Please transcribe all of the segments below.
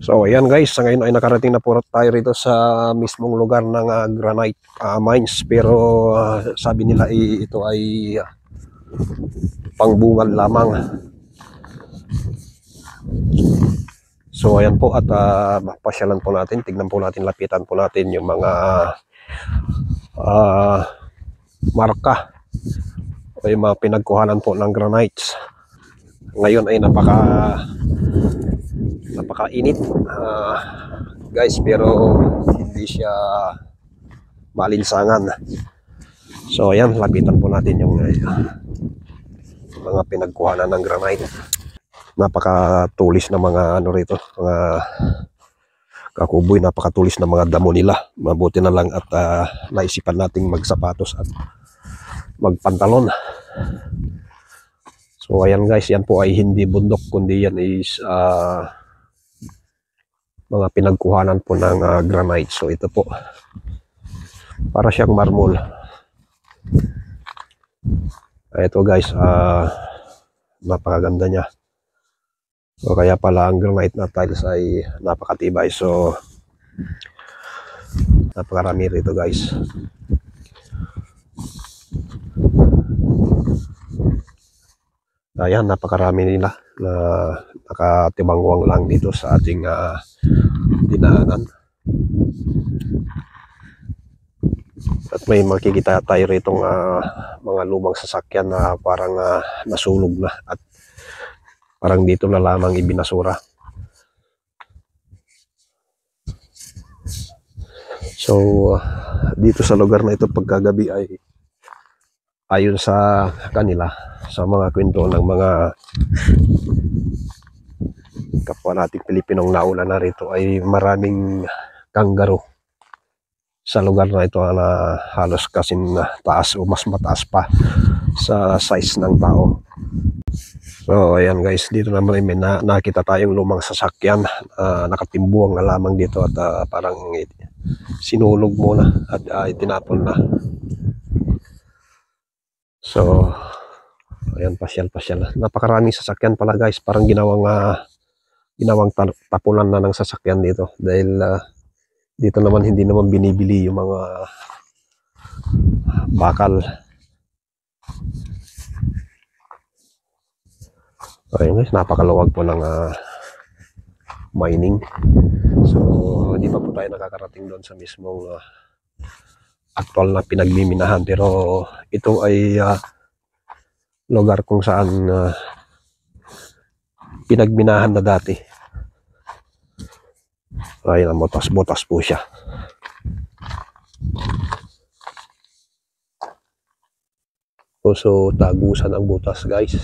So ayan guys, sa ngayon ay nakarating na po tayo rito sa mismong lugar ng granite mines. Pero sabi nila ito ay pangbungal lamang. So ayan po at pasyalan po natin, tignan po natin, lapitan po natin yung mga marka o yung mga pinagkuhanan po ng granites. Ngayon ay napakainit guys, pero hindi siya malinsangan. So ayan, lapitan po natin yung mga pinagkuhanan ng granite. Napakatulis na mga ano rito, mga kakuboy, napakatulis na mga damo nila. Mabuti na lang at naisipan nating magsapatos at magpantalon. So ayan guys, yan po ay hindi bundok, kundi yan is mga pinagkuhanan po ng granite. So ito po, para siyang marmol. Ito guys, napakaganda niya. So kaya pala ang granite na tiles ay napakatibay. So napakarami rito guys. Ayan, napakarami nila na nakatibangwang lang dito sa ating dinaanan. At may makikita tayo rito mga lumang sasakyan na parang nasulog na at parang dito na lamang ibinasura. So dito sa lugar na ito pagkagabi ay ayon sa kanila, sa mga kwento ng mga kapwa nating Pilipinong nauna na rito, ay maraming kangaroo sa lugar na ito na halos kasing taas o mas mataas pa sa size ng tao. So ayan guys, dito naman may nakita tayong lumang sasakyan, nakatimbuang na lamang dito at parang sinulog muna at itinapon na. So ayan, pasyal. Napakaraming sasakyan pala guys, parang ginawang tapunan na ng sasakyan dito dahil dito naman hindi naman binibili yung mga bakal. Ayun guys, napakaluwag po ng mining. So hindi pa po tayo nakakarating doon sa mismong aktual na pinagmiminahan, pero ito ay lugar kung saan pinagminahan na dati. Ayun, botas-botas po siya. So tagusan ang butas guys.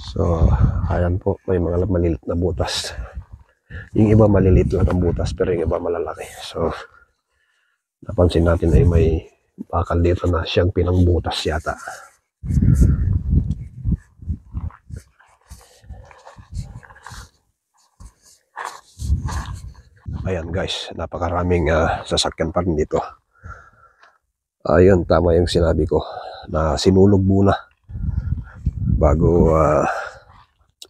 So ayan po, may mga maliliit na butas. Yung iba maliliit lang ang butas, pero yung iba malalaki. So napansin natin ay may bakal dito na siyang pinangbutas yata. Ayan guys, napakaraming sasakyan pa rin dito. Ayun, tama yung sinabi ko na sinulog muna bago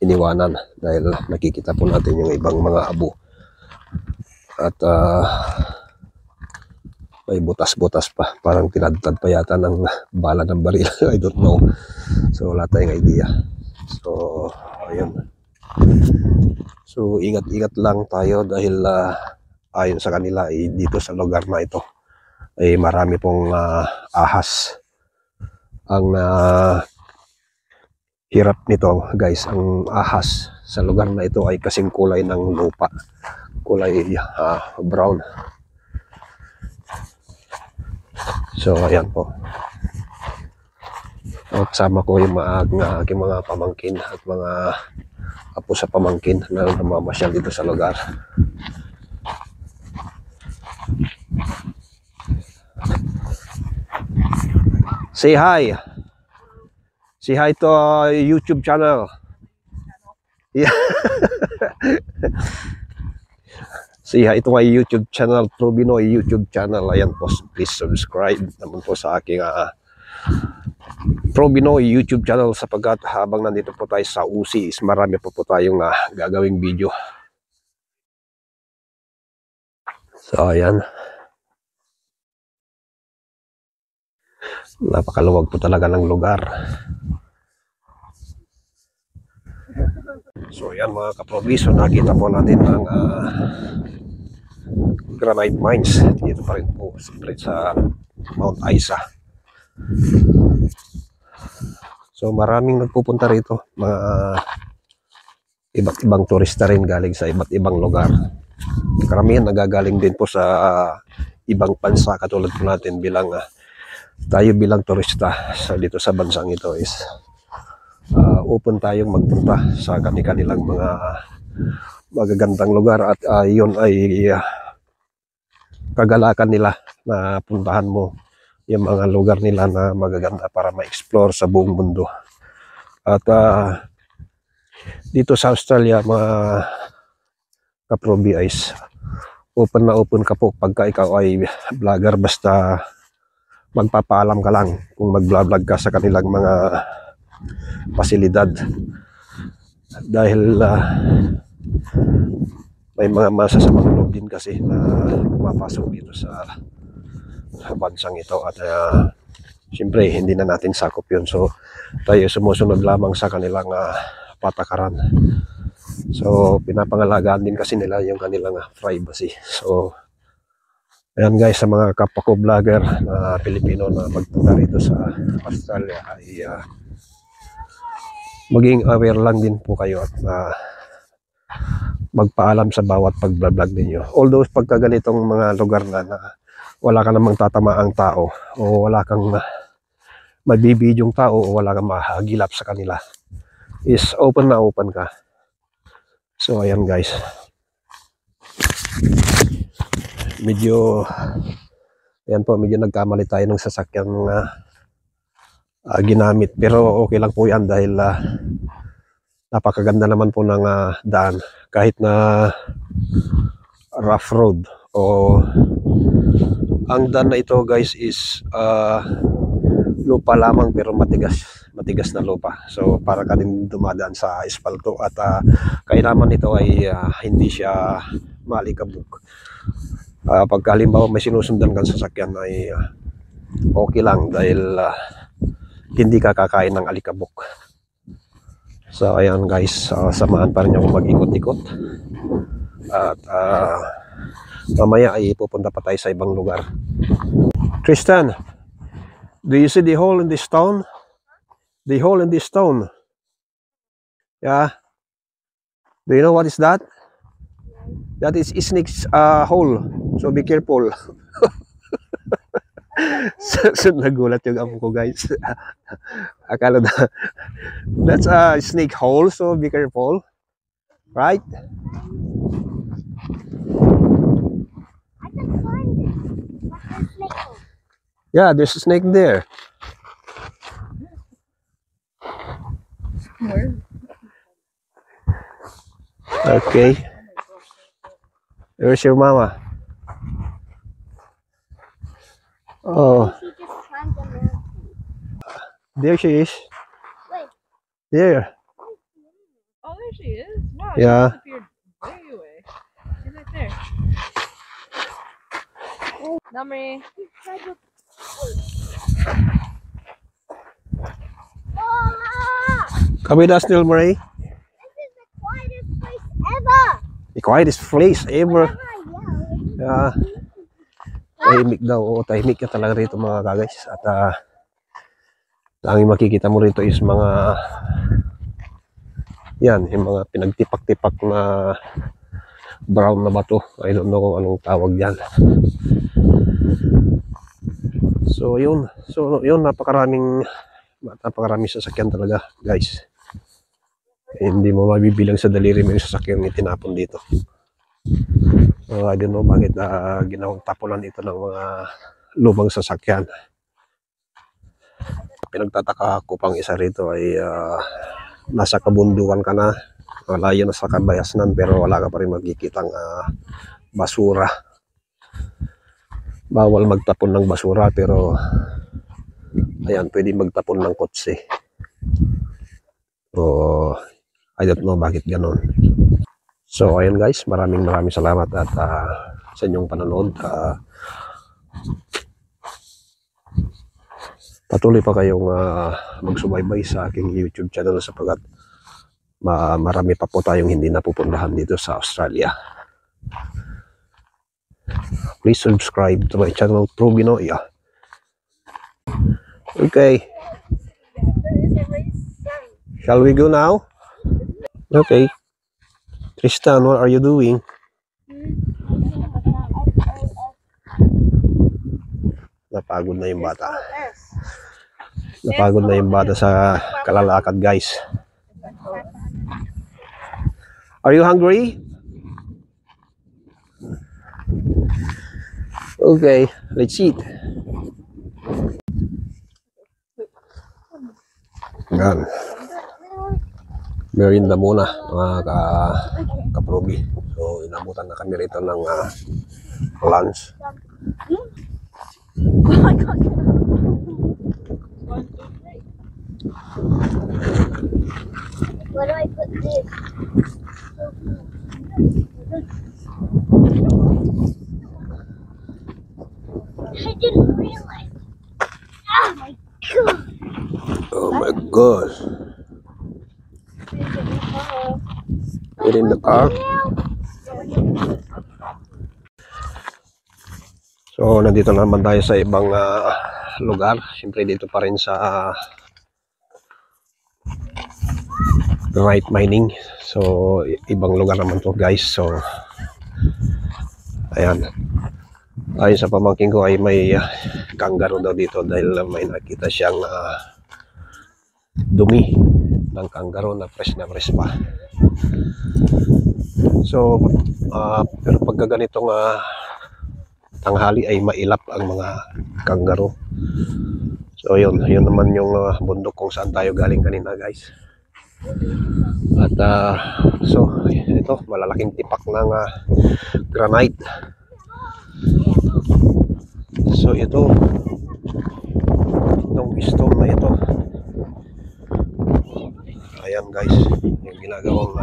iniwanan, dahil nakikita po natin yung ibang mga abo at may butas-butas pa, parang tinadtad pa yata ng bala ng baril. I don't know, so wala tayong idea. So ayun, so ingat-ingat lang tayo dahil ayon sa kanila dito sa lugar na ito ay marami pong ahas. Ang hirap nito guys, ang ahas sa lugar na ito ay kasing kulay ng lupa, kulay brown. So ayan po, kasama ko yung aking mga pamangkin at mga apo sa pamangkin na namamasyal dito sa lugar. Say hi. Say hi to YouTube channel. Yeah. Say hi to my YouTube channel, True Binoy YouTube channel. Ayan po, please subscribe naman po sa aking Pro Binoy YouTube channel, sapagkat habang nandito po tayo sa UC is marami po tayong gagawing video. So ayan, napakaluwag po talaga ng lugar. So ayan mga kaprobiso, nakita po natin ang granite mines dito pa rin po sa Mount Isa. So maraming nagpupunta rito, mga iba't ibang turista rin galing sa iba't ibang lugar. Karamihan nagagaling din po sa ibang bansa, katulad po natin tayo bilang turista dito sa bansang ito is open tayong magpunta sa kanilang mga magagandang lugar, at yun ay kagalakan nila na puntahan mo yung mga lugar nila na magaganda para ma-explore sa buong mundo. At dito sa Australia, mga kaprobi, is open na open ka po pagka ikaw ay vlogger, basta magpapaalam ka lang kung mag-vlog ka sa kanilang mga pasilidad, dahil may mga masasamang loob din kasi na pumapasok dito sa bansang ito, at siyempre hindi na natin sakop yun. So tayo sumusunod lamang sa kanilang patakaran. So pinapangalagaan din kasi nila yung kanilang privacy. So ayan guys, sa mga kapwa ko vlogger na Pilipino na magpunta rito sa Australia ay maging aware lang din po kayo, at magpaalam sa bawat pag-vlog ninyo. Although pagka ganitong mga lugar na wala ka namang tatamaang tao, o wala kang mabibidyong tao, o wala kang mahagilap sa kanila, is open na open ka. So ayan guys, medyo nagkamali tayo ng sasakyan ginamit, pero okay lang po yan, dahil napakaganda naman po ng daan, kahit na rough road, o ang daan na ito guys is lupa lamang, pero matigas na lupa. So para ka din dumadaan sa espalto, at kaya naman ito ay hindi siya malikabok. Pag halimbawa may sinusundan kang sasakyan ay okay lang, dahil hindi ka kakain ng alikabok. So ayan guys, samahan pa rin ako mag-ikot-ikot, at mamaya ay pupunta pa tayo sa ibang lugar. Tristan, do you see the hole in this stone? The hole in this stone? Yeah. Do you know what is that? That is snake's hole. So be careful. So nagulat yung amo ko guys. Akala na that's a snake hole, so be careful. Right? Yeah, there's a snake there. Where? Okay. Where's your mama? Oh, She just climbed the mountain. there she is. Wait. There. Oh, there she is. Wow, Yeah. she disappeared way away. She's right there. Namri. Come with us, Neil Murray. This is the quietest place ever. The quietest place ever. Whenever I yell, Yeah. Tahimik daw. Oo, tahimik ka talaga rito mga guys. At tanging makikita mo rito is mga yung mga pinagtipak-tipak na brown na bato. I don't know kung anong tawag yan. So yun. Napakaraming sasakyan talaga guys. Hindi mo mabibilang sa daliri mo yung sasakyan itinapon dito. So I don't know bakit ginawang tapunan ito ng mga lumang sasakyan. Pinagtataka ko pang isa rito ay nasa kabundukan ka na, malayo na sa kabayasnan, pero wala ka pa rin magkikitang basura. Bawal magtapon ng basura, pero Ayan, pwede magtapon ng kotse. So, I don't know bakit ganon. So, ayan guys, maraming salamat at sa inyong panonood. Patuloy pa kayong magsubaybay sa aking YouTube channel sapagkat marami pa po tayong hindi napupuntahan dito sa Australia. Please subscribe to my channel, True Binoy. Okay. Shall we go now? Okay. Tristan, what are you doing? Napagod na yung bata. Napagod na yung bata sa kalalakad, guys. Are you hungry? Okay, let's eat. Yan. Merienda muna, mga kaprobi. So, inabutan na kami rito ng lunch. Where do I put this? I didn't realize. Oh my god. Oh my gosh. We're in the car. So, nandito naman tayo sa ibang lugar. Siyempre dito pa rin sa granite mining. So, ibang lugar naman to guys. So, ayan. Ayon sa pamangkin ko ay may kangaroo daw dito dahil may nakita siyang dumi ng kangaroo na fresh pa. So, pero pagka ganitong tanghali ay mailap ang mga kangaroo. So, yun naman yung bundok kung saan tayo galing kanina guys. At so, ito, malalaking tipak ng granite. So, itong stone na ito. Ayan guys, yung ginagawang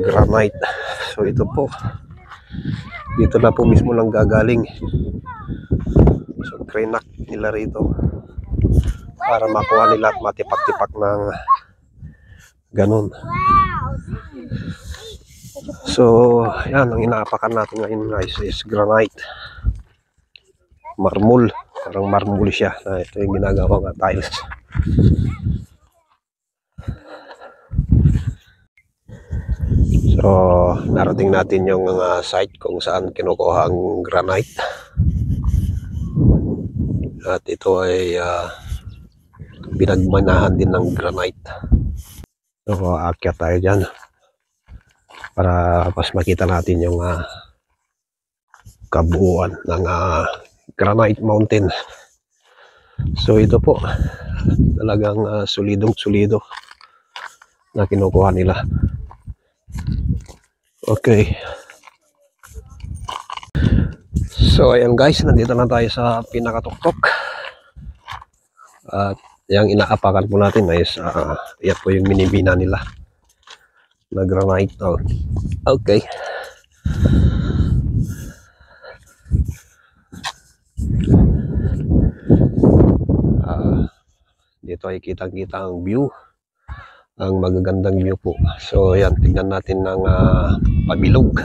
granite. So ito po, dito na po mismo lang gagaling. So krinak nila rito para makuha nila at matipak-tipak ng ganun. So yan, ang inaapakan natin ngayon guys is granite. Marmol, parang marmol siya na ito yung ginagawang tiles. So, narating natin yung site kung saan kinukuha ang granite. At ito ay pinagmanahan din ng granite. So, aakyat tayo dyan para mas makita natin yung kabuuan ng Granite Mountain. So, ito po talagang solidong-solido na kinukuha nila. Okay. So ayan guys, nandito na tayo sa pinakatuktok. At yung inaapakan po natin is yan po yung minimina nila na granite. Oh. Okay. Dito ay kitang-kita ang view. Ang magagandang view po. So yan, tingnan natin ng pabilog.